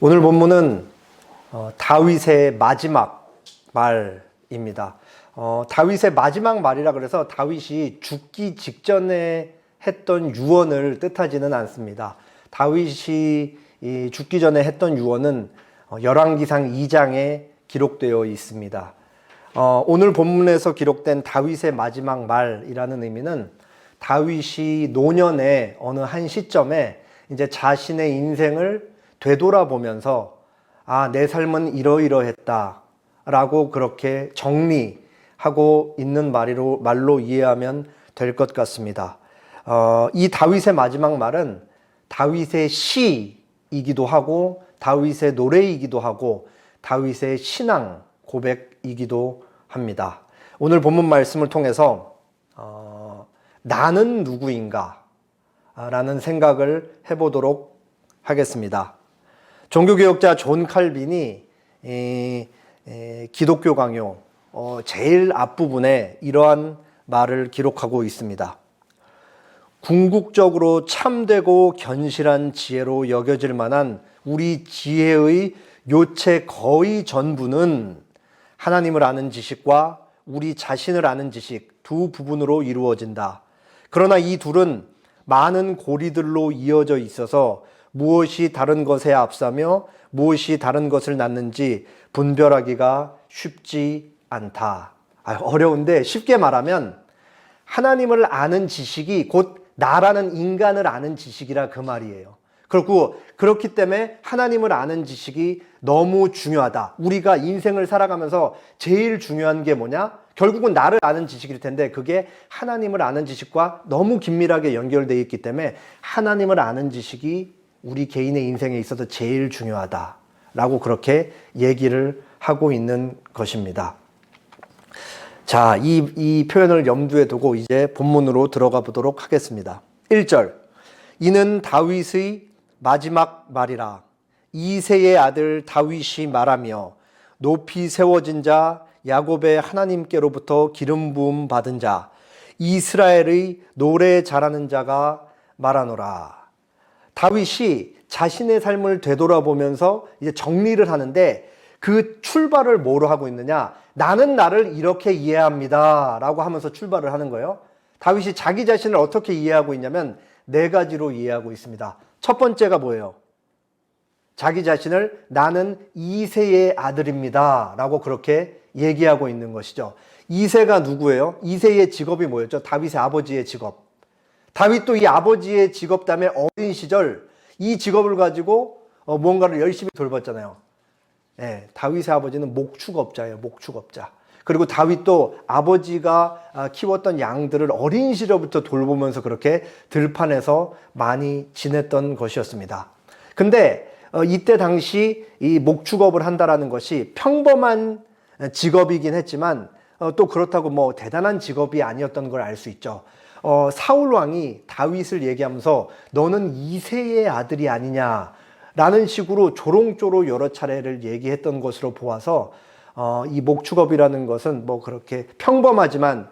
오늘 본문은 다윗의 마지막 말입니다. 다윗의 마지막 말이라 그래서 다윗이 죽기 직전에 했던 유언을 뜻하지는 않습니다. 다윗이 죽기 전에 했던 유언은 열왕기상 2장에 기록되어 있습니다. 오늘 본문에서 기록된 다윗의 마지막 말이라는 의미는 다윗이 노년의 어느 한 시점에 이제 자신의 인생을 되돌아보면서 내 삶은 이러이러했다 라고 그렇게 정리하고 있는 말로 이해하면 될 것 같습니다. 이 다윗의 마지막 말은 다윗의 시이기도 하고 다윗의 노래이기도 하고 다윗의 신앙 고백이기도 합니다. 오늘 본문 말씀을 통해서 나는 누구인가 라는 생각을 해보도록 하겠습니다. 종교개혁자 존 칼빈이 기독교 강요 제일 앞부분에 이러한 말을 기록하고 있습니다. 궁극적으로 참되고 견실한 지혜로 여겨질 만한 우리 지혜의 요체 거의 전부는 하나님을 아는 지식과 우리 자신을 아는 지식 두 부분으로 이루어진다. 그러나 이 둘은 많은 고리들로 이어져 있어서 무엇이 다른 것에 앞서며 무엇이 다른 것을 낳는지 분별하기가 쉽지 않다. 어려운데 쉽게 말하면 하나님을 아는 지식이 곧 나라는 인간을 아는 지식이라 그 말이에요. 그렇기 때문에 하나님을 아는 지식이 너무 중요하다. 우리가 인생을 살아가면서 제일 중요한 게 뭐냐? 결국은 나를 아는 지식일 텐데 그게 하나님을 아는 지식과 너무 긴밀하게 연결되어 있기 때문에 하나님을 아는 지식이 우리 개인의 인생에 있어서 제일 중요하다라고 그렇게 얘기를 하고 있는 것입니다. 자, 이 표현을 염두에 두고 이제 본문으로 들어가 보도록 하겠습니다. 1절, 이는 다윗의 마지막 말이라. 이새의 아들 다윗이 말하며 높이 세워진 자 야곱의 하나님께로부터 기름 부음 받은 자 이스라엘의 노래 잘하는 자가 말하노라. 다윗이 자신의 삶을 되돌아보면서 이제 정리를 하는데 그 출발을 뭐로 하고 있느냐? 나는 나를 이렇게 이해합니다 라고 하면서 출발을 하는 거예요. 다윗이 자기 자신을 어떻게 이해하고 있냐면 네 가지로 이해하고 있습니다. 첫 번째가 뭐예요? 자기 자신을 나는 이새의 아들입니다 라고 그렇게 얘기하고 있는 것이죠. 이새가 누구예요? 이새의 직업이 뭐였죠? 다윗의 아버지의 직업. 다윗도 이 아버지의 직업 때문에 어린 시절 이 직업을 가지고 뭔가를 열심히 돌봤잖아요. 네, 다윗의 아버지는 목축업자예요. 목축업자. 그리고 다윗도 아버지가 키웠던 양들을 어린 시절부터 돌보면서 그렇게 들판에서 많이 지냈던 것이었습니다. 근데 이때 당시 이 목축업을 한다라는 것이 평범한 직업이긴 했지만 또 그렇다고 뭐 대단한 직업이 아니었던 걸 알 수 있죠. 사울 왕이 다윗을 얘기하면서 너는 이새의 아들이 아니냐라는 식으로 조롱조로 여러 차례를 얘기했던 것으로 보아서 이 목축업이라는 것은 뭐 그렇게 평범하지만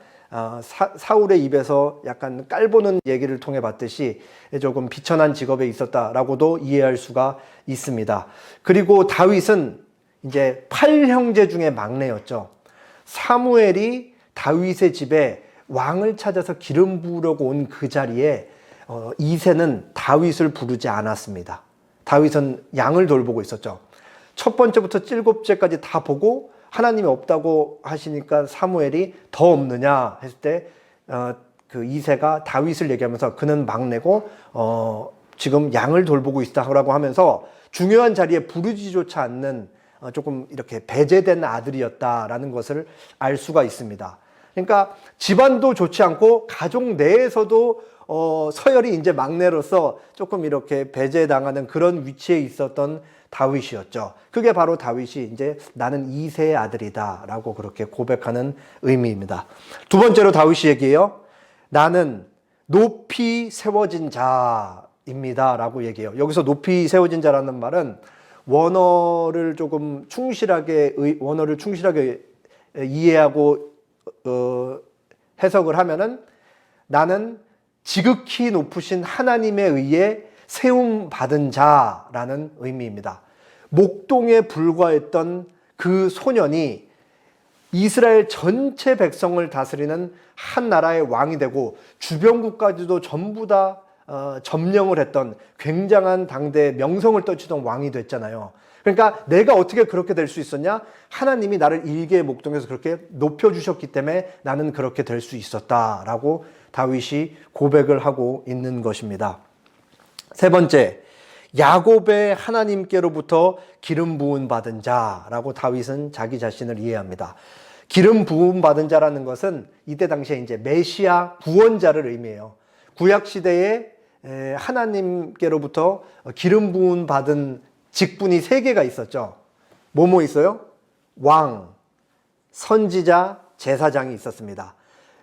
사울의 입에서 약간 깔보는 얘기를 통해 봤듯이 조금 비천한 직업에 있었다라고도 이해할 수가 있습니다. 그리고 다윗은 이제 8형제 중에 막내였죠. 사무엘이 다윗의 집에 왕을 찾아서 기름 부으려고 온 그 자리에 이새는 다윗을 부르지 않았습니다. 다윗은 양을 돌보고 있었죠. 첫 번째부터 7째까지 다 보고 하나님이 없다고 하시니까 사무엘이 더 없느냐 했을 때 그 이새가 다윗을 얘기하면서 그는 막내고 지금 양을 돌보고 있다라고 하면서 중요한 자리에 부르지조차 않는 조금 이렇게 배제된 아들이었다라는 것을 알 수가 있습니다. 그러니까 집안도 좋지 않고 가족 내에서도 서열이 이제 막내로서 조금 이렇게 배제당하는 그런 위치에 있었던 다윗이었죠. 그게 바로 다윗이 이제 나는 이새의 아들이다 라고 그렇게 고백하는 의미입니다. 두 번째로 다윗이 얘기해요. 나는 높이 세워진 자입니다 라고 얘기해요. 여기서 높이 세워진 자라는 말은 원어를 충실하게 이해하고 해석을 하면은 나는 지극히 높으신 하나님에 의해 세움 받은 자라는 의미입니다. 목동에 불과했던 그 소년이 이스라엘 전체 백성을 다스리는 한 나라의 왕이 되고 주변국까지도 전부 다 점령을 했던 굉장한 당대의 명성을 떨치던 왕이 됐잖아요. 그러니까 내가 어떻게 그렇게 될 수 있었냐? 하나님이 나를 일개의 목동에서 그렇게 높여주셨기 때문에 나는 그렇게 될 수 있었다라고 다윗이 고백을 하고 있는 것입니다. 세 번째, 야곱의 하나님께로부터 기름 부음 받은 자라고 다윗은 자기 자신을 이해합니다. 기름 부음 받은 자라는 것은 이때 당시에 이제 메시아 구원자를 의미해요. 구약 시대에 하나님께로부터 기름 부음 받은 직분이 세 개가 있었죠. 뭐뭐 있어요? 왕, 선지자, 제사장이 있었습니다.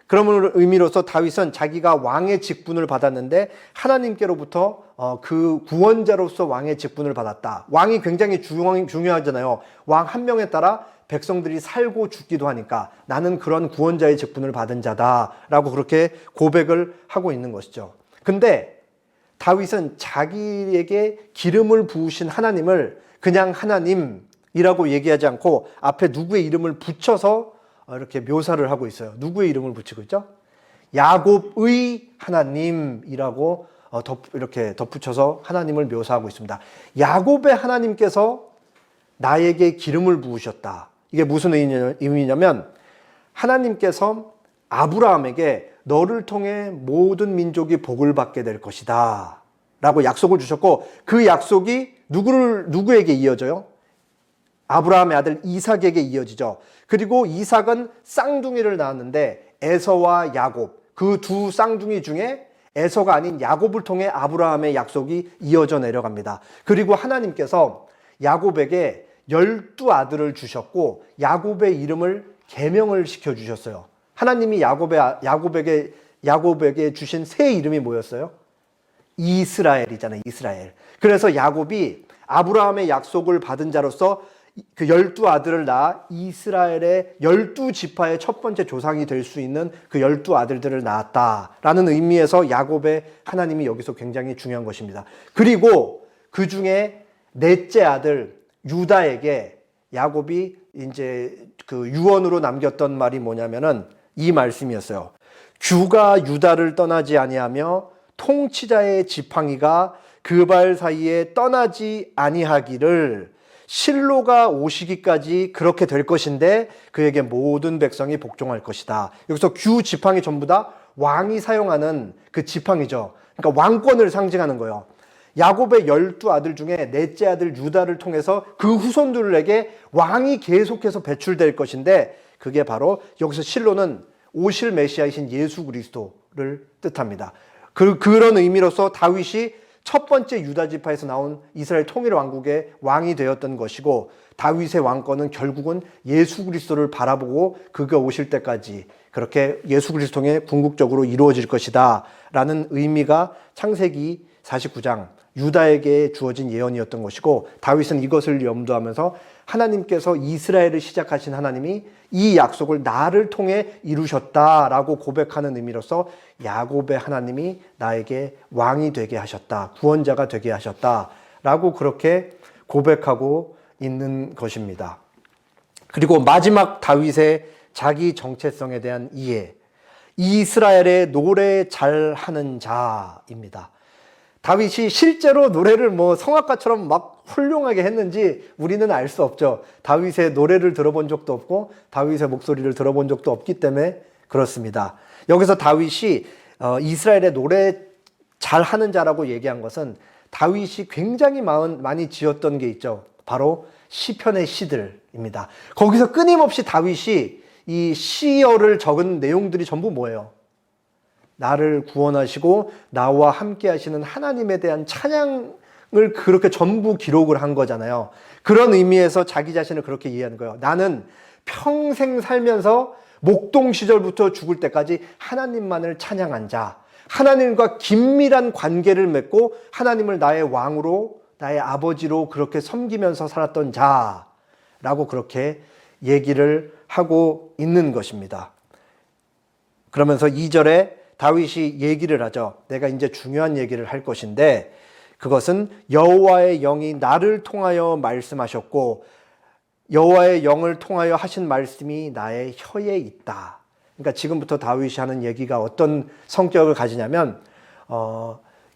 그런 의미로서 다윗은 자기가 왕의 직분을 받았는데 하나님께로부터 그 구원자로서 왕의 직분을 받았다. 왕이 굉장히 중요하잖아요. 왕 한 명에 따라 백성들이 살고 죽기도 하니까 나는 그런 구원자의 직분을 받은 자다라고 그렇게 고백을 하고 있는 것이죠. 근데 다윗은 자기에게 기름을 부으신 하나님을 그냥 하나님이라고 얘기하지 않고 앞에 누구의 이름을 붙여서 이렇게 묘사를 하고 있어요. 누구의 이름을 붙이고 있죠? 야곱의 하나님이라고 이렇게 덧붙여서 하나님을 묘사하고 있습니다. 야곱의 하나님께서 나에게 기름을 부으셨다. 이게 무슨 의미냐면 하나님께서 아브라함에게 너를 통해 모든 민족이 복을 받게 될 것이다 라고 약속을 주셨고 그 약속이 누구에게 이어져요? 아브라함의 아들 이삭에게 이어지죠. 그리고 이삭은 쌍둥이를 낳았는데 에서와 야곱, 그 두 쌍둥이 중에 에서가 아닌 야곱을 통해 아브라함의 약속이 이어져 내려갑니다. 그리고 하나님께서 야곱에게 12아들을 주셨고 야곱의 이름을 계명을 시켜주셨어요. 하나님이 야곱에게 주신 새 이름이 뭐였어요? 이스라엘이잖아요. 이스라엘. 그래서 야곱이 아브라함의 약속을 받은 자로서 그 12아들을 낳아 이스라엘의 12지파의 첫 번째 조상이 될 수 있는 그 12아들들을 낳았다라는 의미에서 야곱의 하나님이 여기서 굉장히 중요한 것입니다. 그리고 그 중에 넷째 아들 유다에게 야곱이 이제 그 유언으로 남겼던 말이 뭐냐면은 이 말씀이었어요. 규가 유다를 떠나지 아니하며 통치자의 지팡이가 그 발 사이에 떠나지 아니하기를 실로가 오시기까지 그렇게 될 것인데 그에게 모든 백성이 복종할 것이다. 여기서 규 지팡이 전부 다 왕이 사용하는 그 지팡이죠. 그러니까 왕권을 상징하는 거예요. 야곱의 12아들 중에 넷째 아들 유다를 통해서 그 후손들에게 왕이 계속해서 배출될 것인데 그게 바로 여기서 실로는 오실 메시아이신 예수 그리스도를 뜻합니다. 그런 의미로서 다윗이 첫 번째 유다 지파에서 나온 이스라엘 통일 왕국의 왕이 되었던 것이고 다윗의 왕권은 결국은 예수 그리스도를 바라보고 그가 오실 때까지 그렇게 예수 그리스도 통해 궁극적으로 이루어질 것이다 라는 의미가 창세기 49장 유다에게 주어진 예언이었던 것이고 다윗은 이것을 염두하면서 하나님께서 이스라엘을 시작하신 하나님이 이 약속을 나를 통해 이루셨다라고 고백하는 의미로서 야곱의 하나님이 나에게 왕이 되게 하셨다, 구원자가 되게 하셨다라고 그렇게 고백하고 있는 것입니다. 그리고 마지막 다윗의 자기 정체성에 대한 이해, 이스라엘의 노래 잘하는 자입니다. 다윗이 실제로 노래를 성악가처럼 막 훌륭하게 했는지 우리는 알 수 없죠. 다윗의 노래를 들어본 적도 없고 다윗의 목소리를 들어본 적도 없기 때문에 그렇습니다. 여기서 다윗이 이스라엘의 노래 잘하는 자라고 얘기한 것은 다윗이 굉장히 많이 지었던 게 있죠. 바로 시편의 시들입니다. 거기서 끊임없이 다윗이 이 시어를 적은 내용들이 전부 뭐예요? 나를 구원하시고 나와 함께 하시는 하나님에 대한 찬양을 그렇게 전부 기록을 한 거잖아요. 그런 의미에서 자기 자신을 그렇게 이해하는 거예요. 나는 평생 살면서 목동 시절부터 죽을 때까지 하나님만을 찬양한 자, 하나님과 긴밀한 관계를 맺고 하나님을 나의 왕으로, 나의 아버지로 그렇게 섬기면서 살았던 자라고 그렇게 얘기를 하고 있는 것입니다. 그러면서 2절에 다윗이 얘기를 하죠. 내가 이제 중요한 얘기를 할 것인데 그것은 여호와의 영이 나를 통하여 말씀하셨고 여호와의 영을 통하여 하신 말씀이 나의 혀에 있다. 그러니까 지금부터 다윗이 하는 얘기가 어떤 성격을 가지냐면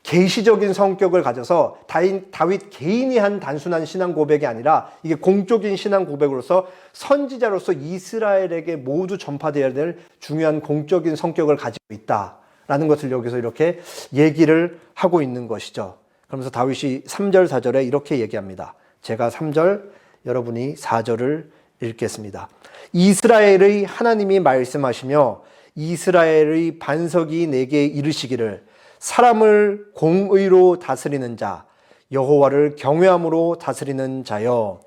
계시적인 성격을 가져서 다윗 개인이 한 단순한 신앙 고백이 아니라 이게 공적인 신앙 고백으로서 선지자로서 이스라엘에게 모두 전파되어야 될 중요한 공적인 성격을 가지고 있다라는 것을 여기서 이렇게 얘기를 하고 있는 것이죠. 그러면서 다윗이 3절 4절에 이렇게 얘기합니다. 제가 3절, 여러분이 4절을 읽겠습니다. 이스라엘의 하나님이 말씀하시며 이스라엘의 반석이 내게 이르시기를 사람을 공의로 다스리는 자 여호와를 경외함으로 다스리는 자여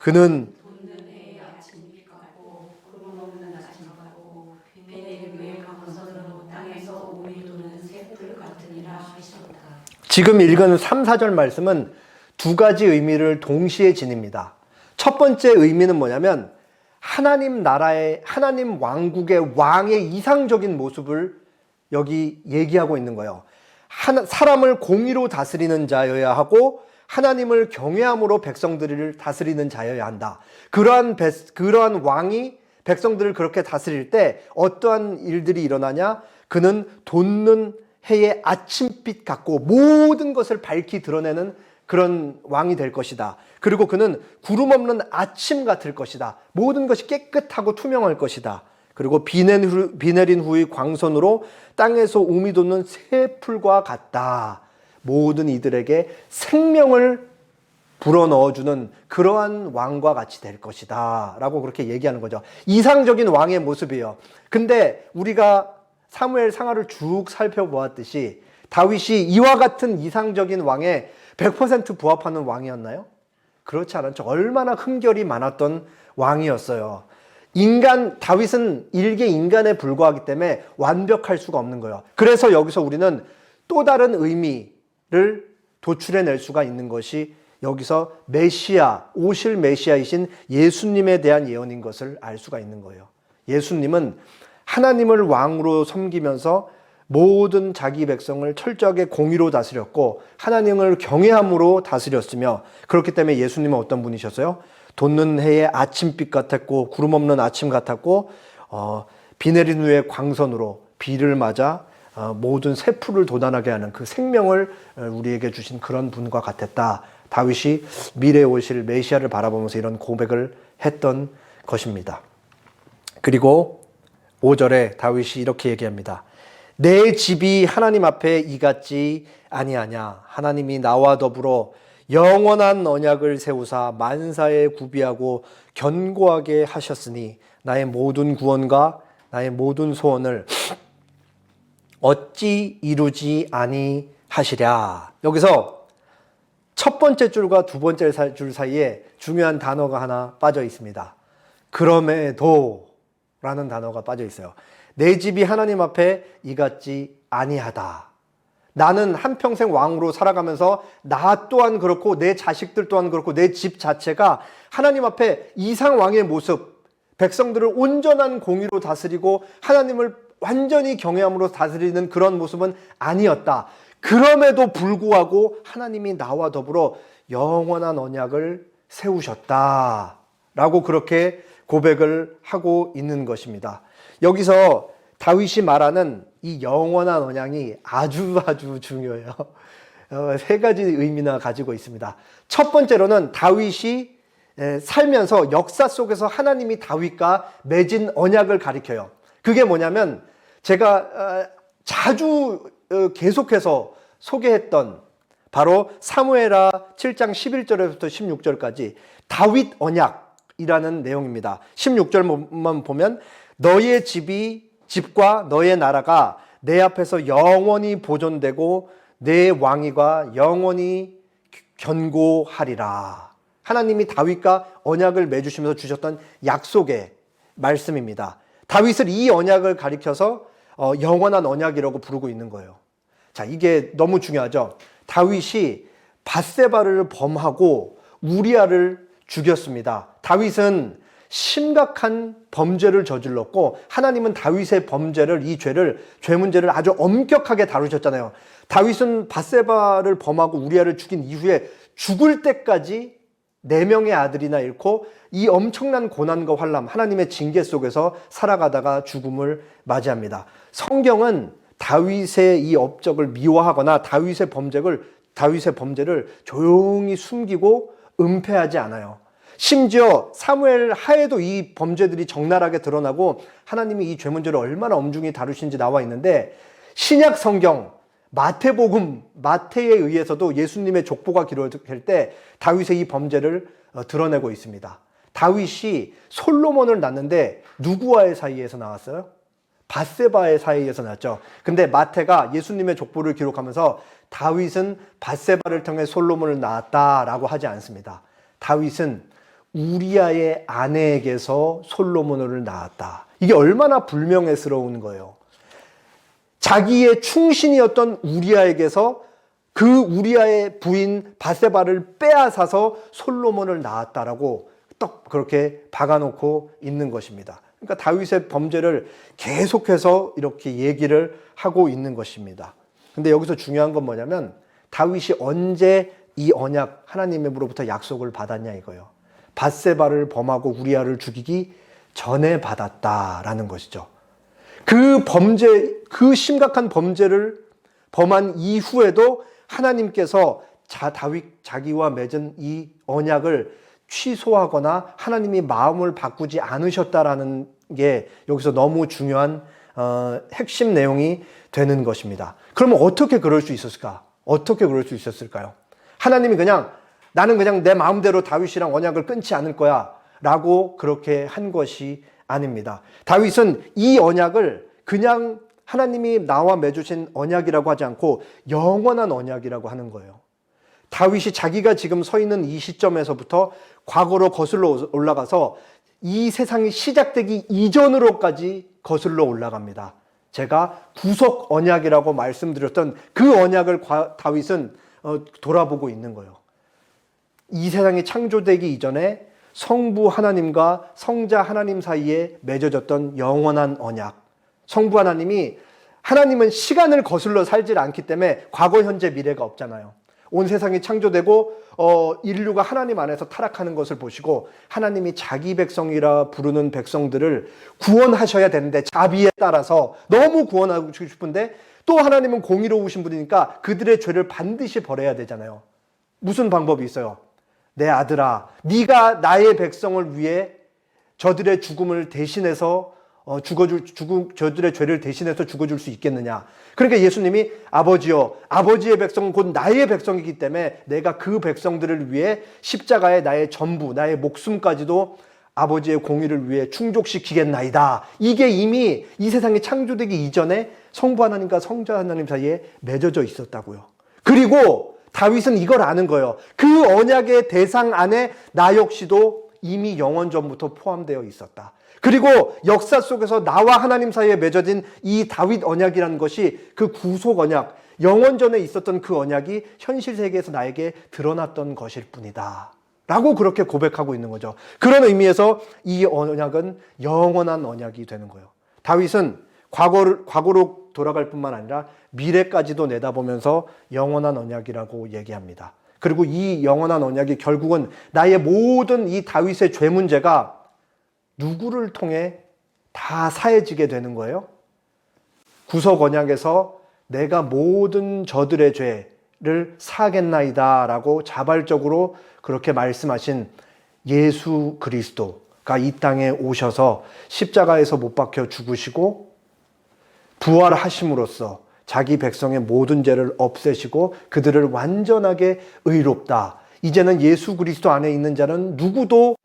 그는 지금 읽은 3, 4절 말씀은 두 가지 의미를 동시에 지닙니다. 첫 번째 의미는 뭐냐면 하나님 나라의 하나님 왕국의 왕의 이상적인 모습을 여기 얘기하고 있는 거예요. 사람을 공의로 다스리는 자여야 하고 하나님을 경외함으로 백성들을 다스리는 자여야 한다. 그러한 왕이 백성들을 그렇게 다스릴 때 어떠한 일들이 일어나냐? 그는 돋는 해의 아침빛 같고 모든 것을 밝히 드러내는 그런 왕이 될 것이다. 그리고 그는 구름 없는 아침 같을 것이다. 모든 것이 깨끗하고 투명할 것이다. 그리고 비 내린 후의 광선으로 땅에서 우미 돋는 새 풀과 같다. 모든 이들에게 생명을 불어넣어주는 그러한 왕과 같이 될 것이다 라고 그렇게 얘기하는 거죠. 이상적인 왕의 모습이에요. 근데 우리가 사무엘 상하를 쭉 살펴보았듯이 다윗이 이와 같은 이상적인 왕에 100% 부합하는 왕이었나요? 그렇지 않았죠. 얼마나 흠결이 많았던 왕이었어요. 다윗은 일개 인간에 불과하기 때문에 완벽할 수가 없는 거예요. 그래서 여기서 우리는 또 다른 의미를 도출해낼 수가 있는 것이 여기서 오실 메시아이신 예수님에 대한 예언인 것을 알 수가 있는 거예요. 예수님은 하나님을 왕으로 섬기면서 모든 자기 백성을 철저하게 공의로 다스렸고 하나님을 경외함으로 다스렸으며 그렇기 때문에 예수님은 어떤 분이셨어요? 돋는 해의 아침빛 같았고 구름 없는 아침 같았고 비 내린 후에 광선으로 비를 맞아 모든 새풀을 돋아나게 하는 그 생명을 우리에게 주신 그런 분과 같았다. 다윗이 미래에 오실 메시아를 바라보면서 이런 고백을 했던 것입니다. 그리고 5절에 다윗이 이렇게 얘기합니다. 내 집이 하나님 앞에 이같지 아니하냐. 하나님이 나와 더불어 영원한 언약을 세우사 만사에 구비하고 견고하게 하셨으니 나의 모든 구원과 나의 모든 소원을 어찌 이루지 아니하시랴. 여기서 첫 번째 줄과 두 번째 줄 사이에 중요한 단어가 하나 빠져 있습니다. 그럼에도 라는 단어가 빠져 있어요. 내 집이 하나님 앞에 이같지 아니하다. 나는 한평생 왕으로 살아가면서 나 또한 그렇고 내 자식들 또한 그렇고 내 집 자체가 하나님 앞에 이상 왕의 모습, 백성들을 온전한 공의로 다스리고 하나님을 완전히 경외함으로 다스리는 그런 모습은 아니었다. 그럼에도 불구하고 하나님이 나와 더불어 영원한 언약을 세우셨다 라고 그렇게 고백을 하고 있는 것입니다. 여기서 다윗이 말하는 이 영원한 언약이 아주 중요해요. 세 가지 의미나 가지고 있습니다. 첫 번째로는 다윗이 살면서 역사 속에서 하나님이 다윗과 맺은 언약을 가리켜요. 그게 뭐냐면 제가 자주 계속해서 소개했던 바로 사무엘하 7장 11절에부터 16절까지 다윗 언약이라는 내용입니다. 16절만 보면 너의 집과 너의 나라가 내 앞에서 영원히 보존되고 내 왕위가 영원히 견고하리라. 하나님이 다윗과 언약을 맺으시면서 주셨던 약속의 말씀입니다. 다윗을 이 언약을 가리켜서 영원한 언약이라고 부르고 있는 거예요. 자, 이게 너무 중요하죠. 다윗이 밧세바를 범하고 우리아를 죽였습니다. 다윗은 심각한 범죄를 저질렀고 하나님은 다윗의 범죄를 죄 문제를 아주 엄격하게 다루셨잖아요. 다윗은 밧세바를 범하고 우리아를 죽인 이후에 죽을 때까지 4명의 아들이나 잃고 이 엄청난 고난과 환난, 하나님의 징계 속에서 살아가다가 죽음을 맞이합니다. 성경은 다윗의 이 업적을 미워하거나 다윗의 범죄를 조용히 숨기고 은폐하지 않아요. 심지어 사무엘 하에도 이 범죄들이 적나라하게 드러나고 하나님이 이 죄 문제를 얼마나 엄중히 다루시는지 나와 있는데, 신약 성경 마태복음, 마태에 의해서도 예수님의 족보가 기록될 때 다윗의 이 범죄를 드러내고 있습니다. 다윗이 솔로몬을 낳는데 누구와의 사이에서 나왔어요? 밧세바의 사이에서 낳았죠. 근데 마태가 예수님의 족보를 기록하면서 다윗은 밧세바를 통해 솔로몬을 낳았다라고 하지 않습니다. 다윗은 우리아의 아내에게서 솔로몬을 낳았다. 이게 얼마나 불명예스러운 거예요. 자기의 충신이었던 우리아에게서 그 우리아의 부인 밧세바를 빼앗아서 솔로몬을 낳았다라고 딱 그렇게 박아놓고 있는 것입니다. 그러니까 다윗의 범죄를 계속해서 이렇게 얘기를 하고 있는 것입니다. 근데 여기서 중요한 건 뭐냐면 다윗이 언제 이 언약, 하나님으로부터 약속을 받았냐 이거예요. 밧세바를 범하고 우리아를 죽이기 전에 받았다라는 것이죠. 그 심각한 범죄를 범한 이후에도 하나님께서 다윗 자기와 맺은 이 언약을 취소하거나 하나님이 마음을 바꾸지 않으셨다라는 게 여기서 너무 중요한 핵심 내용이 되는 것입니다. 그러면 어떻게 그럴 수 있었을까? 어떻게 그럴 수 있었을까요? 하나님이 나는 그냥 내 마음대로 다윗이랑 언약을 끊지 않을 거야 라고 그렇게 한 것이 아닙니다. 다윗은 이 언약을 그냥 하나님이 나와 맺으신 언약이라고 하지 않고 영원한 언약이라고 하는 거예요. 다윗이 자기가 지금 서 있는 이 시점에서부터 과거로 거슬러 올라가서 이 세상이 시작되기 이전으로까지 거슬러 올라갑니다. 제가 구속 언약이라고 말씀드렸던 그 언약을 다윗은 돌아보고 있는 거예요. 이 세상이 창조되기 이전에 성부 하나님과 성자 하나님 사이에 맺어졌던 영원한 언약. 성부 하나님은 시간을 거슬러 살질 않기 때문에 과거, 현재, 미래가 없잖아요. 온 세상이 창조되고 인류가 하나님 안에서 타락하는 것을 보시고 하나님이 자기 백성이라 부르는 백성들을 구원하셔야 되는데 자비에 따라서 너무 구원하고 싶은데 또 하나님은 공의로우신 분이니까 그들의 죄를 반드시 벌해야 되잖아요. 무슨 방법이 있어요? 내 아들아, 네가 나의 백성을 위해 저들의 죽음을 대신해서 저들의 죄를 대신해서 죽어줄 수 있겠느냐. 그러니까 예수님이 아버지여, 아버지의 백성은 곧 나의 백성이기 때문에 내가 그 백성들을 위해 십자가에 나의 전부, 나의 목숨까지도 아버지의 공의를 위해 충족시키겠나이다. 이게 이미 이 세상이 창조되기 이전에 성부 하나님과 성자 하나님 사이에 맺어져 있었다고요. 그리고 다윗은 이걸 아는 거예요. 그 언약의 대상 안에 나 역시도 이미 영원 전부터 포함되어 있었다. 그리고 역사 속에서 나와 하나님 사이에 맺어진 이 다윗 언약이라는 것이 그 구속 언약, 영원전에 있었던 그 언약이 현실 세계에서 나에게 드러났던 것일 뿐이다 라고 그렇게 고백하고 있는 거죠. 그런 의미에서 이 언약은 영원한 언약이 되는 거예요. 다윗은 과거로 돌아갈 뿐만 아니라 미래까지도 내다보면서 영원한 언약이라고 얘기합니다. 그리고 이 영원한 언약이 결국은 나의 모든 이 다윗의 죄 문제가 누구를 통해 다 사해지게 되는 거예요? 구속 언약에서 내가 모든 저들의 죄를 사하겠나이다 라고 자발적으로 그렇게 말씀하신 예수 그리스도가 이 땅에 오셔서 십자가에서 못 박혀 죽으시고 부활하심으로써 자기 백성의 모든 죄를 없애시고 그들을 완전하게 의롭다. 이제는 예수 그리스도 안에 있는 자는 누구도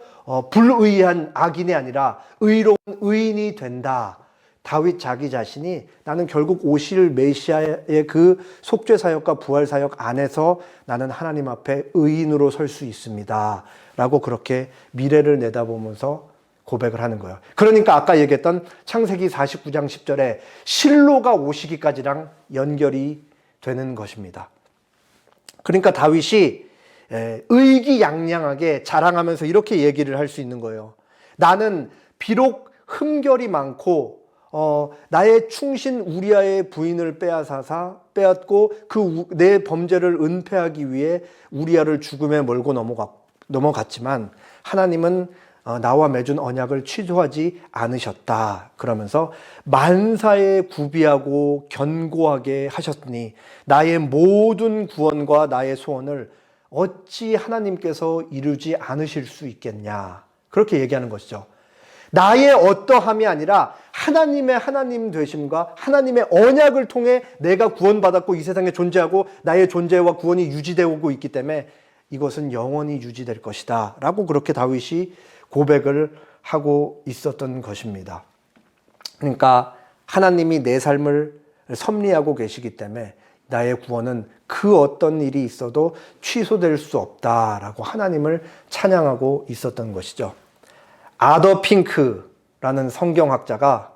불의한 악인이 아니라 의로운 의인이 된다. 다윗 자기 자신이 나는 결국 오실 메시아의 그 속죄 사역과 부활 사역 안에서 나는 하나님 앞에 의인으로 설 수 있습니다. 라고 그렇게 미래를 내다보면서 고백을 하는 거예요. 그러니까 아까 얘기했던 창세기 49장 10절에 실로가 오시기까지랑 연결이 되는 것입니다. 그러니까 다윗이 의기양양하게 자랑하면서 이렇게 얘기를 할 수 있는 거예요. 나는 비록 흠결이 많고 나의 충신 우리아의 부인을 빼앗고 그 내 범죄를 은폐하기 위해 우리아를 죽음에 몰고 넘어갔지만 하나님은 나와 맺은 언약을 취소하지 않으셨다. 그러면서 만사에 구비하고 견고하게 하셨으니 나의 모든 구원과 나의 소원을 어찌 하나님께서 이루지 않으실 수 있겠냐. 그렇게 얘기하는 것이죠. 나의 어떠함이 아니라 하나님의 하나님 되심과 하나님의 언약을 통해 내가 구원받았고 이 세상에 존재하고 나의 존재와 구원이 유지되고 있기 때문에 이것은 영원히 유지될 것이다 라고 그렇게 다윗이 고백을 하고 있었던 것입니다. 그러니까 하나님이 내 삶을 섭리하고 계시기 때문에 나의 구원은 그 어떤 일이 있어도 취소될 수 없다라고 하나님을 찬양하고 있었던 것이죠. 아더 핑크라는 성경학자가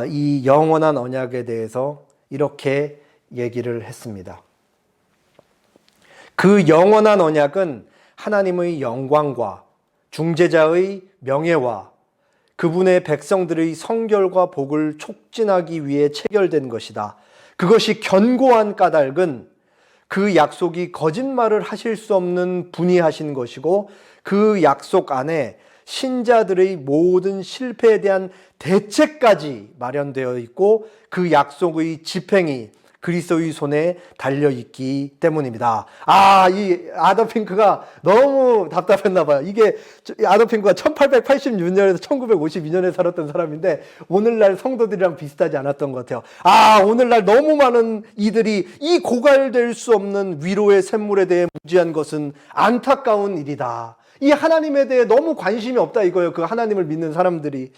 이 영원한 언약에 대해서 이렇게 얘기를 했습니다. 그 영원한 언약은 하나님의 영광과 중재자의 명예와 그분의 백성들의 성결과 복을 촉진하기 위해 체결된 것이다. 그것이 견고한 까닭은 그 약속이 거짓말을 하실 수 없는 분이 하신 것이고 그 약속 안에 신자들의 모든 실패에 대한 대책까지 마련되어 있고 그 약속의 집행이 그리스도의 손에 달려있기 때문입니다. 이 아더 핑크가 너무 답답했나 봐요. 이게 아더 핑크가 1886년에서 1952년에 살았던 사람인데 오늘날 성도들이랑 비슷하지 않았던 것 같아요. 오늘날 너무 많은 이들이 이 고갈될 수 없는 위로의 샘물에 대해 무지한 것은 안타까운 일이다. 이 하나님에 대해 너무 관심이 없다 이거예요. 그 하나님을 믿는 사람들이.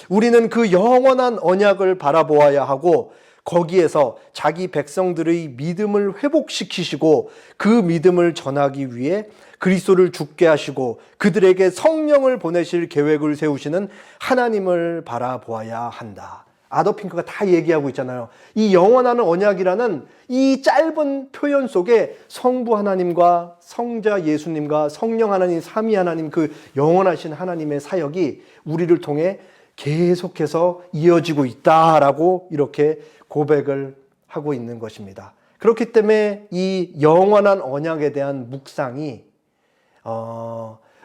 우리는 그 영원한 언약을 바라보아야 하고 거기에서 자기 백성들의 믿음을 회복시키시고 그 믿음을 전하기 위해 그리스도를 죽게 하시고 그들에게 성령을 보내실 계획을 세우시는 하나님을 바라보아야 한다. 아더 핑크가 다 얘기하고 있잖아요. 이 영원한 언약이라는 이 짧은 표현 속에 성부 하나님과 성자 예수님과 성령 하나님, 삼위 하나님, 그 영원하신 하나님의 사역이 우리를 통해 계속해서 이어지고 있다라고 이렇게 고백을 하고 있는 것입니다. 그렇기 때문에 이 영원한 언약에 대한 묵상이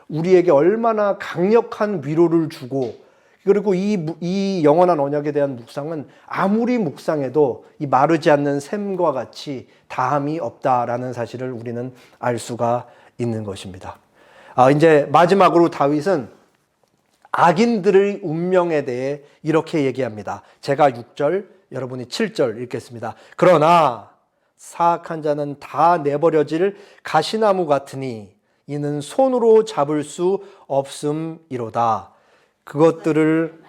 우리에게 얼마나 강력한 위로를 주고 그리고 이 영원한 언약에 대한 묵상은 아무리 묵상해도 이 마르지 않는 샘과 같이 다함이 없다라는 사실을 우리는 알 수가 있는 것입니다. 이제 마지막으로 다윗은 악인들의 운명에 대해 이렇게 얘기합니다. 제가 6절, 여러분이 7절 읽겠습니다. 그러나 사악한 자는 다 내버려질 가시나무 같으니 이는 손으로 잡을 수 없음이로다. 그것들을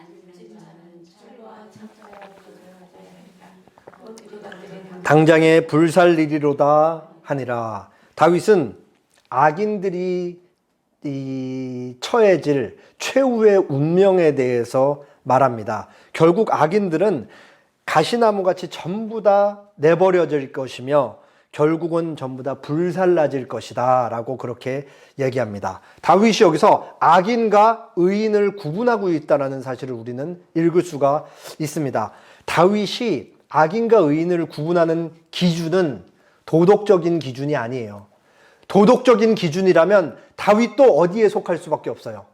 당장에 불살리리로다 하니라. 다윗은 악인들이 처해질 최후의 운명에 대해서 말합니다. 결국 악인들은 가시나무같이 전부 다 내버려질 것이며 결국은 전부 다 불살라질 것이다 라고 그렇게 얘기합니다. 다윗이 여기서 악인과 의인을 구분하고 있다는 사실을 우리는 읽을 수가 있습니다. 다윗이 악인과 의인을 구분하는 기준은 도덕적인 기준이 아니에요. 도덕적인 기준이라면 다윗도 어디에 속할 수밖에 없어요?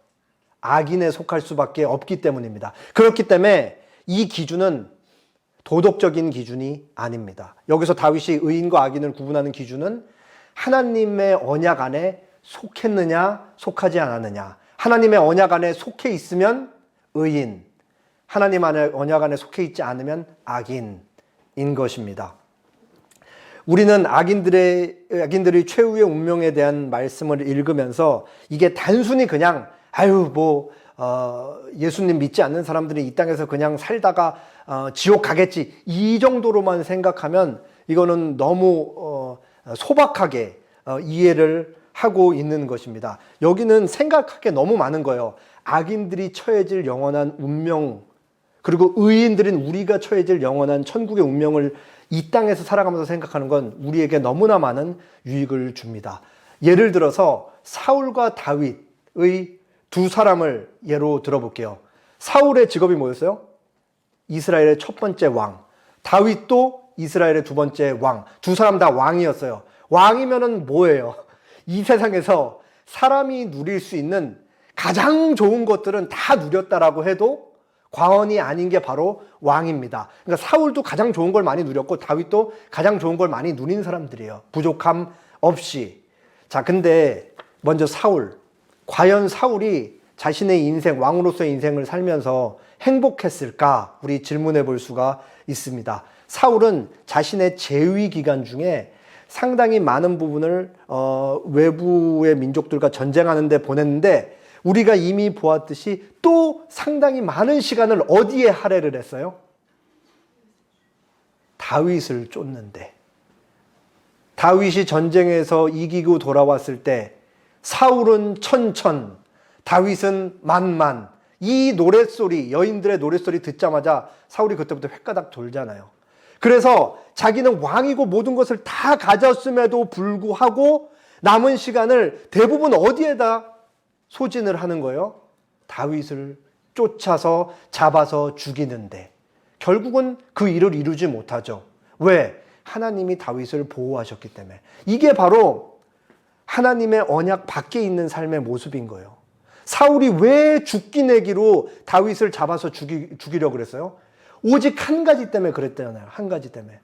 악인에 속할 수밖에 없기 때문입니다. 그렇기 때문에 이 기준은 도덕적인 기준이 아닙니다. 여기서 다윗이 의인과 악인을 구분하는 기준은 하나님의 언약 안에 속했느냐 속하지 않았느냐. 하나님의 언약 안에 속해 있으면 의인, 하나님 안에 언약 안에 속해 있지 않으면 악인인 것입니다. 우리는 악인들의 최후의 운명에 대한 말씀을 읽으면서 이게 단순히 그냥 예수님 믿지 않는 사람들이 이 땅에서 그냥 살다가 지옥 가겠지 이 정도로만 생각하면 이거는 너무 소박하게 이해를 하고 있는 것입니다. 여기는 생각할 게 너무 많은 거예요. 악인들이 처해질 영원한 운명, 그리고 의인들인 우리가 처해질 영원한 천국의 운명을 이 땅에서 살아가면서 생각하는 건 우리에게 너무나 많은 유익을 줍니다. 예를 들어서 사울과 다윗의 두 사람을 예로 들어볼게요. 사울의 직업이 뭐였어요? 이스라엘의 첫 번째 왕, 다윗도 이스라엘의 두 번째 왕. 두 사람 다 왕이었어요. 왕이면은 뭐예요? 이 세상에서 사람이 누릴 수 있는 가장 좋은 것들은 다 누렸다라고 해도 과언이 아닌 게 바로 왕입니다. 그러니까 사울도 가장 좋은 걸 많이 누렸고 다윗도 가장 좋은 걸 많이 누린 사람들이에요. 부족함 없이. 자, 근데 먼저 사울. 과연 사울이 자신의 인생, 왕으로서의 인생을 살면서 행복했을까? 우리 질문해 볼 수가 있습니다. 사울은 자신의 재위 기간 중에 상당히 많은 부분을 외부의 민족들과 전쟁하는 데 보냈는데 우리가 이미 보았듯이 또 상당히 많은 시간을 어디에 할애를 했어요? 다윗을 쫓는데. 다윗이 전쟁에서 이기고 돌아왔을 때 사울은 천천, 다윗은 만만. 이 노랫소리, 여인들의 노랫소리 듣자마자 사울이 그때부터 횟가닥 돌잖아요. 그래서 자기는 왕이고 모든 것을 다 가졌음에도 불구하고 남은 시간을 대부분 어디에다 소진을 하는 거예요? 다윗을 쫓아서 잡아서 죽이는데 결국은 그 일을 이루지 못하죠. 왜? 하나님이 다윗을 보호하셨기 때문에. 이게 바로 하나님의 언약 밖에 있는 삶의 모습인 거예요. 사울이 왜 죽기 내기로 다윗을 잡아서 죽이려고 그랬어요? 오직 한 가지 때문에 그랬잖아요. 한 가지 때문에.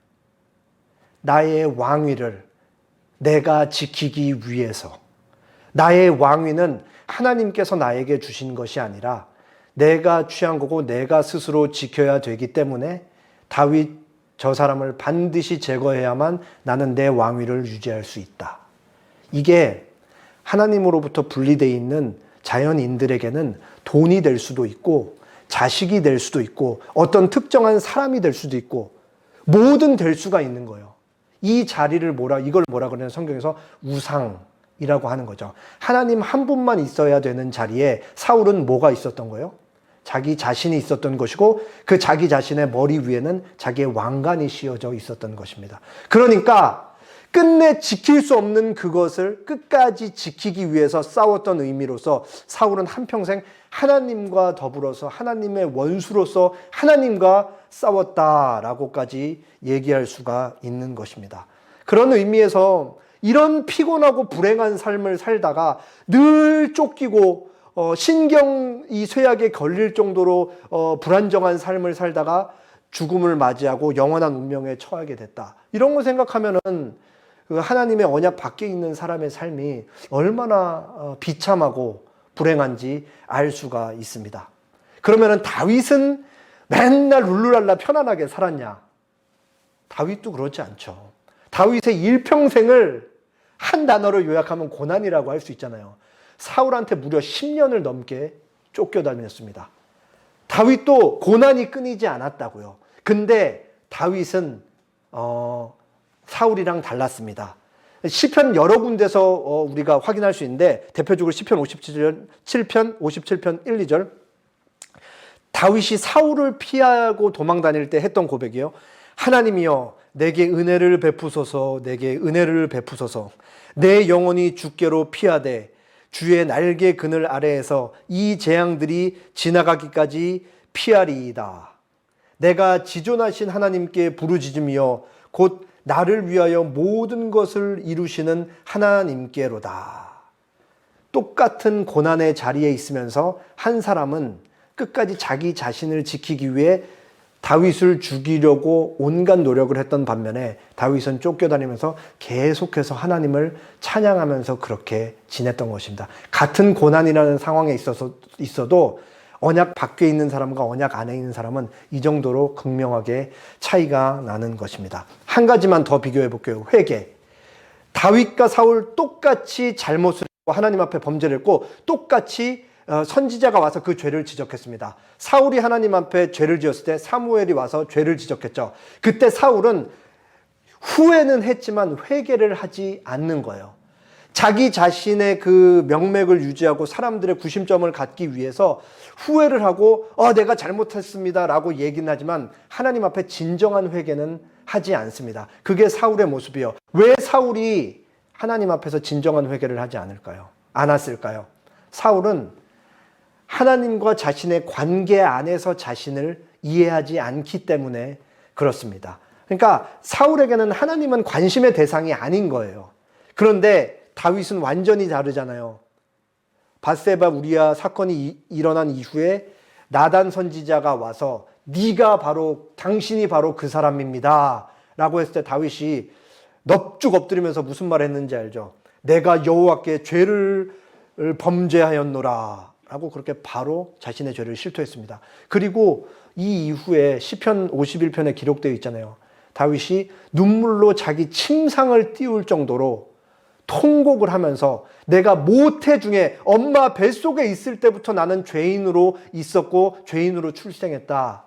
나의 왕위를 내가 지키기 위해서. 나의 왕위는 하나님께서 나에게 주신 것이 아니라 내가 취한 거고 내가 스스로 지켜야 되기 때문에 다윗 저 사람을 반드시 제거해야만 나는 내 왕위를 유지할 수 있다. 이게 하나님으로부터 분리되어 있는 자연인들에게는 돈이 될 수도 있고 자식이 될 수도 있고 어떤 특정한 사람이 될 수도 있고 뭐든 될 수가 있는 거예요. 이 자리를 이걸 뭐라 그러냐면 성경에서 우상이라고 하는 거죠. 하나님 한 분만 있어야 되는 자리에 사울은 뭐가 있었던 거예요? 자기 자신이 있었던 것이고 그 자기 자신의 머리 위에는 자기의 왕관이 씌워져 있었던 것입니다. 그러니까 끝내 지킬 수 없는 그것을 끝까지 지키기 위해서 싸웠던 의미로서 사울은 한평생 하나님과 더불어서 하나님의 원수로서 하나님과 싸웠다라고까지 얘기할 수가 있는 것입니다. 그런 의미에서 이런 피곤하고 불행한 삶을 살다가 늘 쫓기고 신경이 쇠약에 걸릴 정도로 불안정한 삶을 살다가 죽음을 맞이하고 영원한 운명에 처하게 됐다. 이런 거 생각하면은 하나님의 언약 밖에 있는 사람의 삶이 얼마나 비참하고 불행한지 알 수가 있습니다. 그러면은 다윗은 맨날 룰루랄라 편안하게 살았냐? 다윗도 그렇지 않죠. 다윗의 일평생을 한 단어로 요약하면 고난이라고 할 수 있잖아요. 사울한테 무려 10년을 넘게 쫓겨다녔습니다. 다윗도 고난이 끊이지 않았다고요. 근데 다윗은 사울이랑 달랐습니다. 시편 여러 군데서 우리가 확인할 수 있는데 대표적으로 시편 57편 1, 2절 다윗이 사울을 피하고 도망 다닐 때 했던 고백이에요. 하나님이여 내게 은혜를 베푸소서 내게 은혜를 베푸소서 내 영혼이 주께로 피하되 주의 날개 그늘 아래에서 이 재앙들이 지나가기까지 피하리이다. 내가 지존하신 하나님께 부르짖으며 곧 나를 위하여 모든 것을 이루시는 하나님께로다. 똑같은 고난의 자리에 있으면서 한 사람은 끝까지 자기 자신을 지키기 위해 다윗을 죽이려고 온갖 노력을 했던 반면에 다윗은 쫓겨다니면서 계속해서 하나님을 찬양하면서 그렇게 지냈던 것입니다. 같은 고난이라는 상황에 있어도 언약 밖에 있는 사람과 언약 안에 있는 사람은 이 정도로 극명하게 차이가 나는 것입니다. 한 가지만 더 비교해 볼게요. 회개. 다윗과 사울 똑같이 잘못을 했고 하나님 앞에 범죄를 했고 똑같이 선지자가 와서 그 죄를 지적했습니다. 사울이 하나님 앞에 죄를 지었을 때 사무엘이 와서 죄를 지적했죠. 그때 사울은 후회는 했지만 회개를 하지 않는 거예요. 자기 자신의 그 명맥을 유지하고 사람들의 구심점을 갖기 위해서 후회를 하고 내가 잘못했습니다 라고 얘기는 하지만 하나님 앞에 진정한 회개는 하지 않습니다. 그게 사울의 모습이에요. 왜 사울이 하나님 앞에서 진정한 회개를 하지 않을까요? 않았을까요? 사울은 하나님과 자신의 관계 안에서 자신을 이해하지 않기 때문에 그렇습니다. 그러니까 사울에게는 하나님은 관심의 대상이 아닌 거예요. 그런데 다윗은 완전히 다르잖아요. 밧세바 우리아 사건이 일어난 이후에 나단 선지자가 와서 당신이 바로 그 사람입니다 라고 했을 때 다윗이 넙죽 엎드리면서 무슨 말 했는지 알죠? 내가 여호와께 죄를 범죄하였노라 라고 그렇게 바로 자신의 죄를 실토했습니다. 그리고 이 이후에 시편 51편에 기록되어 있잖아요. 다윗이 눈물로 자기 침상을 띄울 정도로 통곡을 하면서 내가 모태 중에 엄마 뱃속에 있을 때부터 나는 죄인으로 있었고 죄인으로 출생했다.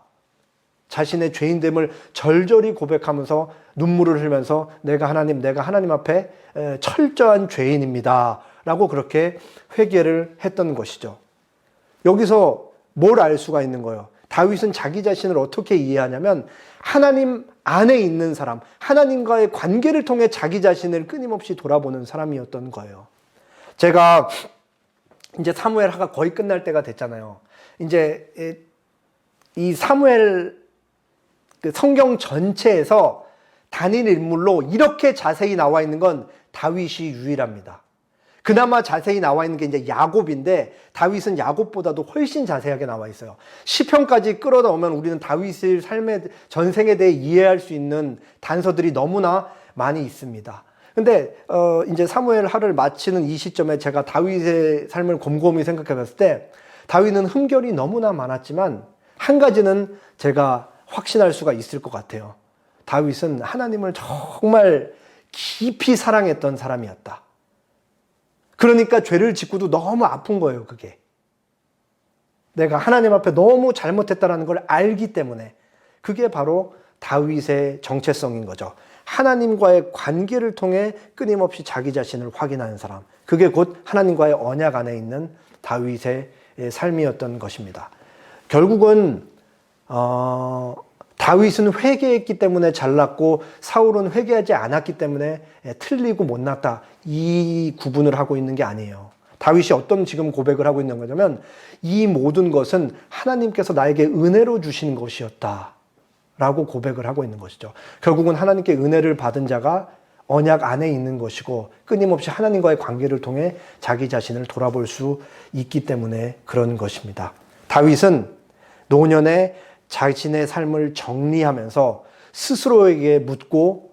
자신의 죄인됨을 절절히 고백하면서 눈물을 흘리면서 내가 하나님 앞에 철저한 죄인입니다 라고 그렇게 회개를 했던 것이죠. 여기서 뭘 알 수가 있는 거예요? 다윗은 자기 자신을 어떻게 이해하냐면 하나님 안에 있는 사람, 하나님과의 관계를 통해 자기 자신을 끊임없이 돌아보는 사람이었던 거예요. 제가 이제 사무엘하가 거의 끝날 때가 됐잖아요. 이제 이 사무엘 성경 전체에서 단일 인물로 이렇게 자세히 나와 있는 건 다윗이 유일합니다. 그나마 자세히 나와 있는 게 이제 야곱인데 다윗은 야곱보다도 훨씬 자세하게 나와 있어요. 시편까지 끌어다오면 우리는 다윗의 삶의 전생에 대해 이해할 수 있는 단서들이 너무나 많이 있습니다. 근데 이제 사무엘 하를 마치는 이 시점에 제가 다윗의 삶을 곰곰이 생각해 봤을 때 다윗은 흠결이 너무나 많았지만 한 가지는 제가 확신할 수가 있을 것 같아요. 다윗은 하나님을 정말 깊이 사랑했던 사람이었다. 그러니까 죄를 짓고도 너무 아픈 거예요, 그게. 내가 하나님 앞에 너무 잘못했다는 걸 알기 때문에. 그게 바로 다윗의 정체성인 거죠. 하나님과의 관계를 통해 끊임없이 자기 자신을 확인하는 사람. 그게 곧 하나님과의 언약 안에 있는 다윗의 삶이었던 것입니다. 결국은 다윗은 회개했기 때문에 잘났고 사울은 회개하지 않았기 때문에 틀리고 못났다. 이 구분을 하고 있는 게 아니에요. 다윗이 어떤 지금 고백을 하고 있는 거냐면 이 모든 것은 하나님께서 나에게 은혜로 주신 것이었다 라고 고백을 하고 있는 것이죠. 결국은 하나님께 은혜를 받은 자가 언약 안에 있는 것이고 끊임없이 하나님과의 관계를 통해 자기 자신을 돌아볼 수 있기 때문에 그런 것입니다. 다윗은 노년에 자신의 삶을 정리하면서 스스로에게 묻고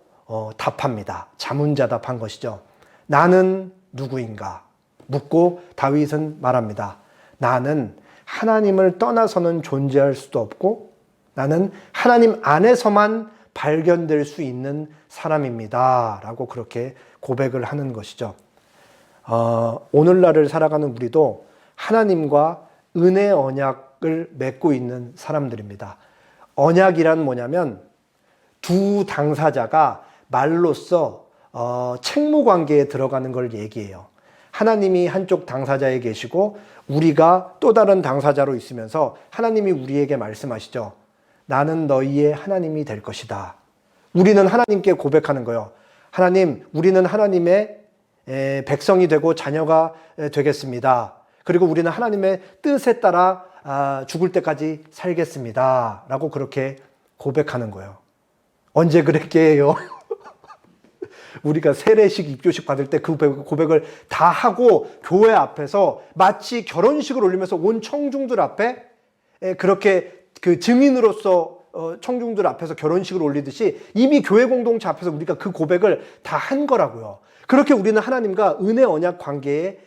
답합니다. 자문자답한 것이죠. 나는 누구인가? 묻고 다윗은 말합니다. 나는 하나님을 떠나서는 존재할 수도 없고 나는 하나님 안에서만 발견될 수 있는 사람입니다. 라고 그렇게 고백을 하는 것이죠. 오늘날을 살아가는 우리도 하나님과 은혜 언약을 맺고 있는 사람들입니다. 언약이란 뭐냐면 두 당사자가 말로써 책무 관계에 들어가는 걸 얘기해요. 하나님이 한쪽 당사자에 계시고 우리가 또 다른 당사자로 있으면서 하나님이 우리에게 말씀하시죠. 나는 너희의 하나님이 될 것이다. 우리는 하나님께 고백하는 거예요. 하나님, 우리는 하나님의 백성이 되고 자녀가 되겠습니다. 그리고 우리는 하나님의 뜻에 따라 죽을 때까지 살겠습니다. 라고 그렇게 고백하는 거예요. 언제 그랬게 해요? 우리가 세례식, 입교식 받을 때 그 고백을 다 하고 교회 앞에서 마치 결혼식을 올리면서 온 청중들 앞에 그렇게 그 증인으로서 청중들 앞에서 결혼식을 올리듯이 이미 교회 공동체 앞에서 우리가 그 고백을 다 한 거라고요. 그렇게 우리는 하나님과 은혜 언약 관계에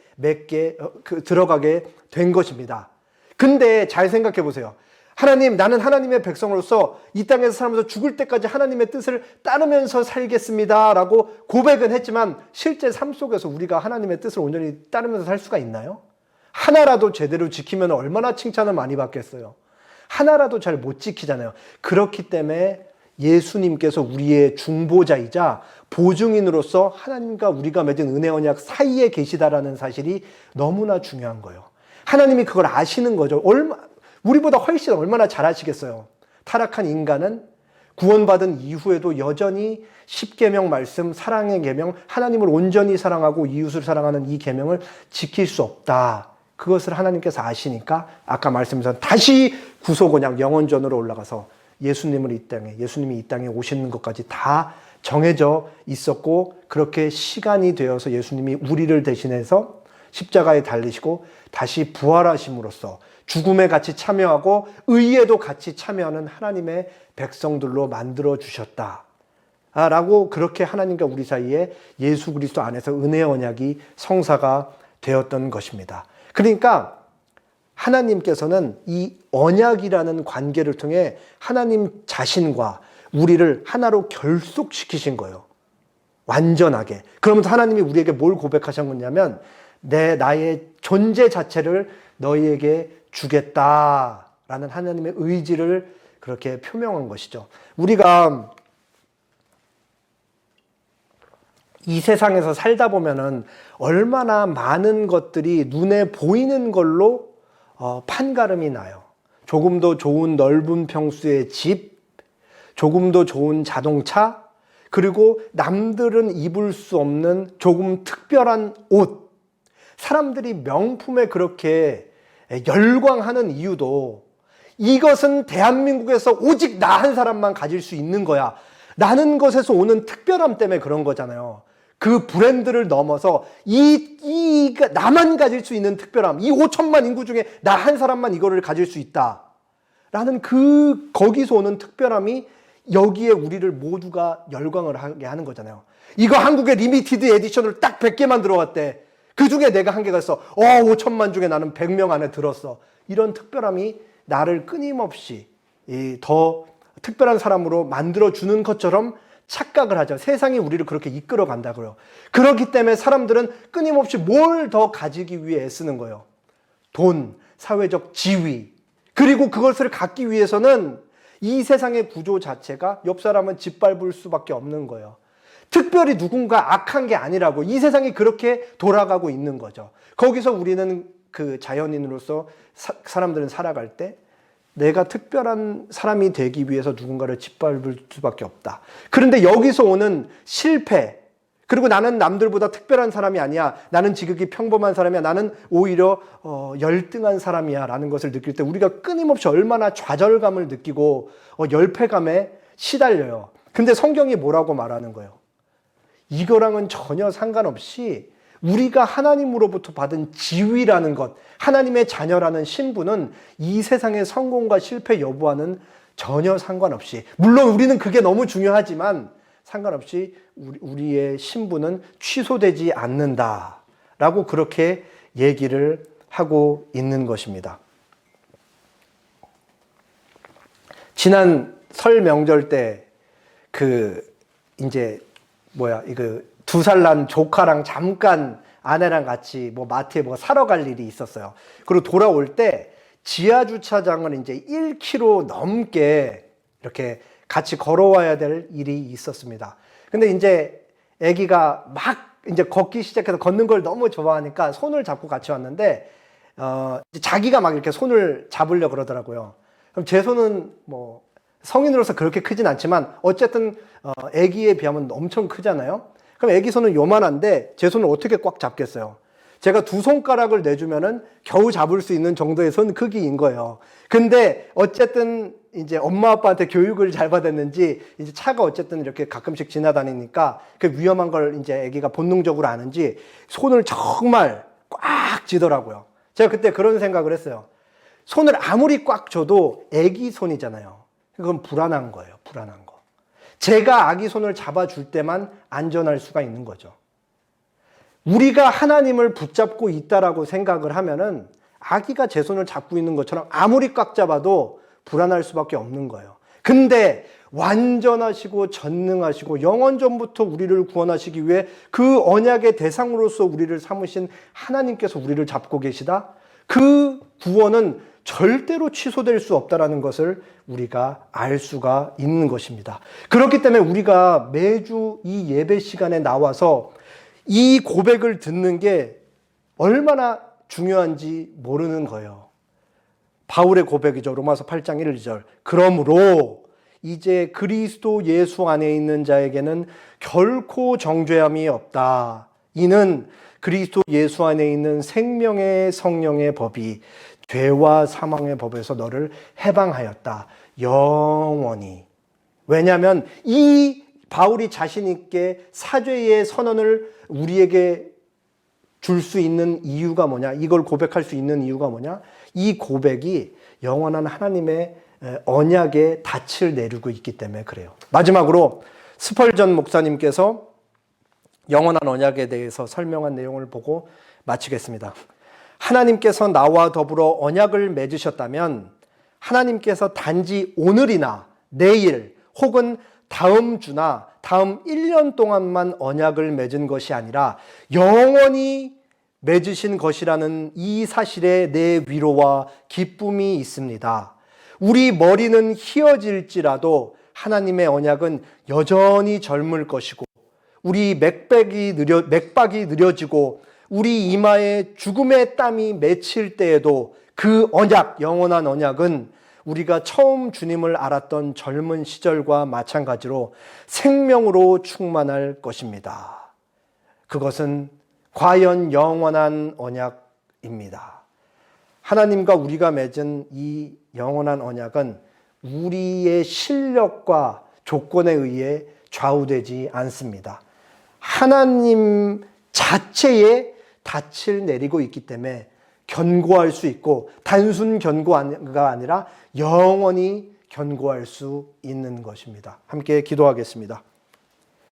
들어가게 된 것입니다. 근데 잘 생각해 보세요. 하나님, 나는 하나님의 백성으로서 이 땅에서 살면서 죽을 때까지 하나님의 뜻을 따르면서 살겠습니다 라고 고백은 했지만 실제 삶 속에서 우리가 하나님의 뜻을 온전히 따르면서 살 수가 있나요? 하나라도 제대로 지키면 얼마나 칭찬을 많이 받겠어요. 하나라도 잘 못 지키잖아요. 그렇기 때문에 예수님께서 우리의 중보자이자 보증인으로서 하나님과 우리가 맺은 은혜 언약 사이에 계시다라는 사실이 너무나 중요한 거예요. 하나님이 그걸 아시는 거죠. 우리보다 훨씬 얼마나 잘 아시겠어요. 타락한 인간은 구원받은 이후에도 여전히 십계명 말씀, 사랑의 계명, 하나님을 온전히 사랑하고 이웃을 사랑하는 이 계명을 지킬 수 없다. 그것을 하나님께서 아시니까 아까 말씀드린 다시 구속 언약 영원전으로 올라가서 예수님이 이 땅에 오시는 것까지 다 정해져 있었고, 그렇게 시간이 되어서 예수님이 우리를 대신해서 십자가에 달리시고 다시 부활하심으로써 죽음에 같이 참여하고 의에도 같이 참여하는 하나님의 백성들로 만들어 주셨다 라고, 그렇게 하나님과 우리 사이에 예수 그리스도 안에서 은혜의 언약이 성사가 되었던 것입니다. 그러니까 하나님께서는 이 언약이라는 관계를 통해 하나님 자신과 우리를 하나로 결속시키신 거예요. 완전하게. 그러면서 하나님이 우리에게 뭘 고백하셨냐면 나의 존재 자체를 너희에게 주겠다라는 하나님의 의지를 그렇게 표명한 것이죠. 우리가 이 세상에서 살다 보면은 얼마나 많은 것들이 눈에 보이는 걸로 판가름이 나요. 조금 더 좋은 넓은 평수의 집, 조금 더 좋은 자동차, 그리고 남들은 입을 수 없는 조금 특별한 옷. 사람들이 명품에 그렇게 열광하는 이유도 이것은 대한민국에서 오직 나 한 사람만 가질 수 있는 거야 라는 것에서 오는 특별함 때문에 그런 거잖아요. 그 브랜드를 넘어서 나만 가질 수 있는 특별함, 이 5천만 인구 중에 나 한 사람만 이거를 가질 수 있다 라는 거기서 오는 특별함이 여기에 우리를 모두가 열광을 하게 하는 거잖아요. 이거 한국에 리미티드 에디션으로 딱 100개만 들어갔대. 그 중에 내가 한 개가 있어. 5천만 중에 나는 100명 안에 들었어. 이런 특별함이 나를 끊임없이 더 특별한 사람으로 만들어주는 것처럼 착각을 하죠. 세상이 우리를 그렇게 이끌어 간다고요. 그렇기 때문에 사람들은 끊임없이 뭘 더 가지기 위해 애쓰는 거예요. 돈, 사회적 지위. 그리고 그것을 갖기 위해서는 이 세상의 구조 자체가 옆 사람은 짓밟을 수밖에 없는 거예요. 특별히 누군가 악한 게 아니라고, 이 세상이 그렇게 돌아가고 있는 거죠. 거기서 우리는 그 자연인으로서 사람들은 살아갈 때 내가 특별한 사람이 되기 위해서 누군가를 짓밟을 수밖에 없다. 그런데 여기서 오는 실패, 그리고 나는 남들보다 특별한 사람이 아니야, 나는 지극히 평범한 사람이야, 나는 오히려 열등한 사람이야 라는 것을 느낄 때 우리가 끊임없이 얼마나 좌절감을 느끼고 열패감에 시달려요. 근데 성경이 뭐라고 말하는 거예요? 이거랑은 전혀 상관없이 우리가 하나님으로부터 받은 지위라는 것, 하나님의 자녀라는 신분은 이 세상의 성공과 실패 여부와는 전혀 상관없이, 물론 우리는 그게 너무 중요하지만 상관없이 우리의 신분은 취소되지 않는다라고 그렇게 얘기를 하고 있는 것입니다. 지난 설 명절 때 이거 2살 난 조카랑 잠깐 아내랑 같이 마트에 사러 갈 일이 있었어요. 그리고 돌아올 때 지하 주차장을 이제 1km 넘게 이렇게 같이 걸어와야 될 일이 있었습니다. 근데 이제 아기가 막 이제 걷기 시작해서 걷는 걸 너무 좋아하니까 손을 잡고 같이 왔는데, 자기가 막 이렇게 손을 잡으려고 그러더라고요. 그럼 제 손은 성인으로서 그렇게 크진 않지만 어쨌든 아기에 비하면 엄청 크잖아요. 그럼 아기 손은 요만한데 제 손을 어떻게 꽉 잡겠어요? 제가 2손가락을 내주면은 겨우 잡을 수 있는 정도의 손 크기인 거예요. 근데 어쨌든 이제 엄마 아빠한테 교육을 잘 받았는지 이제 차가 어쨌든 이렇게 가끔씩 지나다니니까 그 위험한 걸 이제 아기가 본능적으로 아는지 손을 정말 꽉 쥐더라고요. 제가 그때 그런 생각을 했어요. 손을 아무리 꽉 쥐어도 아기 손이잖아요. 그건 불안한 거예요. 불안한 거. 제가 아기 손을 잡아줄 때만 안전할 수가 있는 거죠. 우리가 하나님을 붙잡고 있다라고 생각을 하면은 아기가 제 손을 잡고 있는 것처럼 아무리 꽉 잡아도 불안할 수밖에 없는 거예요. 근데 완전하시고 전능하시고 영원전부터 우리를 구원하시기 위해 그 언약의 대상으로서 우리를 삼으신 하나님께서 우리를 잡고 계시다? 그 구원은 절대로 취소될 수 없다는 것을 우리가 알 수가 있는 것입니다. 그렇기 때문에 우리가 매주 이 예배 시간에 나와서 이 고백을 듣는 게 얼마나 중요한지 모르는 거예요. 바울의 고백이죠. 로마서 8장 1, 2절. 그러므로 이제 그리스도 예수 안에 있는 자에게는 결코 정죄함이 없다. 이는 그리스도 예수 안에 있는 생명의 성령의 법이 죄와 사망의 법에서 너를 해방하였다. 영원히. 왜냐하면 이 바울이 자신 있게 사죄의 선언을 우리에게 줄 수 있는 이유가 뭐냐? 이걸 고백할 수 있는 이유가 뭐냐? 이 고백이 영원한 하나님의 언약의 닻을 내리고 있기 때문에 그래요. 마지막으로 스펄전 목사님께서 영원한 언약에 대해서 설명한 내용을 보고 마치겠습니다. 하나님께서 나와 더불어 언약을 맺으셨다면 하나님께서 단지 오늘이나 내일 혹은 다음 주나 다음 1년 동안만 언약을 맺은 것이 아니라 영원히 맺으신 것이라는 이 사실에 내 위로와 기쁨이 있습니다. 우리 머리는 휘어질지라도 하나님의 언약은 여전히 젊을 것이고 우리 맥박이 느려지고 우리 이마에 죽음의 땀이 맺힐 때에도 그 언약, 영원한 언약은 우리가 처음 주님을 알았던 젊은 시절과 마찬가지로 생명으로 충만할 것입니다. 그것은 과연 영원한 언약입니다. 하나님과 우리가 맺은 이 영원한 언약은 우리의 실력과 조건에 의해 좌우되지 않습니다. 하나님 자체의 닻을 내리고 있기 때문에 견고할 수 있고 단순 견고가 아니라 영원히 견고할 수 있는 것입니다. 함께 기도하겠습니다.